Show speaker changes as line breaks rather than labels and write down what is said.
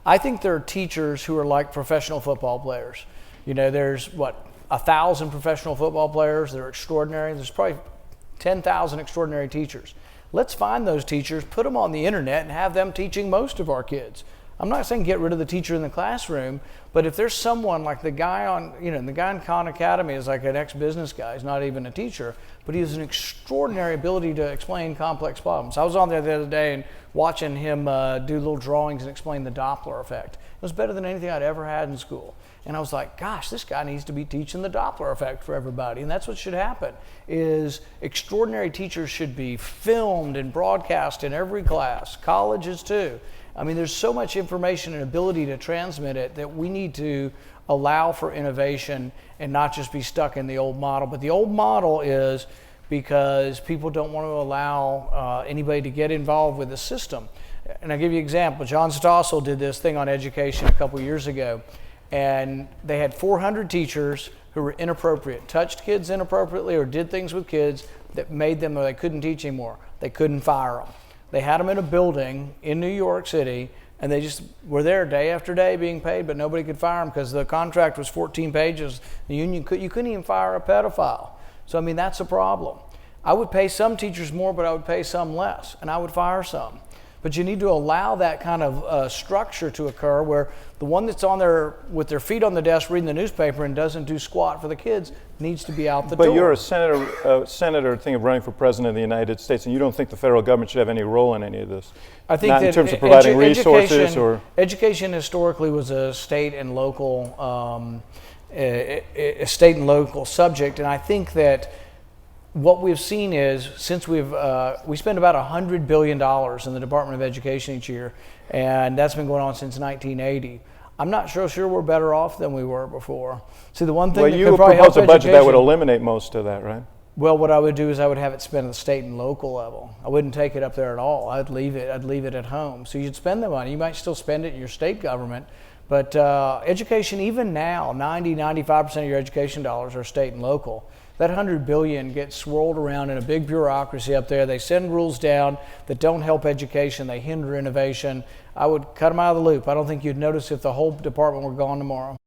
I think there are teachers who are like professional football players. You know, there's 1,000 professional football players that are extraordinary. There's probably 10,000 extraordinary teachers. Let's find those teachers, put them on the internet, and have them teaching most of our kids. I'm not saying get rid of the teacher in the classroom, but if there's someone like the guy in Khan Academy is like an ex-business guy. He's not even a teacher, but he has an extraordinary ability to explain complex problems. I was on there the other day and watching him do little drawings and explain the Doppler effect. It was better than anything I'd ever had in school. And I was like, gosh, this guy needs to be teaching the Doppler effect for everybody. And that's what should happen, is extraordinary teachers should be filmed and broadcast in every class, colleges too. I mean, there's so much information and ability to transmit it that we need to allow for innovation and not just be stuck in the old model. But the old model is because people don't want to allow anybody to get involved with the system. And I'll give you an example. John Stossel did this thing on education a couple years ago, and they had 400 teachers who were inappropriate, touched kids inappropriately or did things with kids that made them or they couldn't teach anymore. They couldn't fire them. They had them in a building in New York City, and they just were there day after day being paid, but nobody could fire them because the contract was 14 pages. The union you couldn't even fire a pedophile. So I mean, that's a problem. I would pay some teachers more, but I would pay some less, and I would fire some. But you need to allow that kind of structure to occur where the one that's on there with their feet on the desk reading the newspaper and doesn't do squat for the kids needs to be out the door.
But you're a senator thinking of running for president of the United States, and you don't think the federal government should have any role in any of this?
I think
not
that
in terms of providing resources or...
Education historically was a state and local subject, and I think that what we've seen is, since we spend about $100 billion in the Department of Education each year, and that's been going on since 1980. I'm not sure we're better off than we were before. See, the one thing that could probably help education...
Well, you propose a budget that would eliminate most of that, right?
Well, what I would do is I would have it spent at the state and local level. I wouldn't take it up there at all. I'd leave it at home. So you'd spend the money. You might still spend it in your state government, but education, even now, 95% of your education dollars are state and local. That $100 billion gets swirled around in a big bureaucracy up there. They send rules down that don't help education. They hinder innovation. I would cut them out of the loop. I don't think you'd notice if the whole department were gone tomorrow.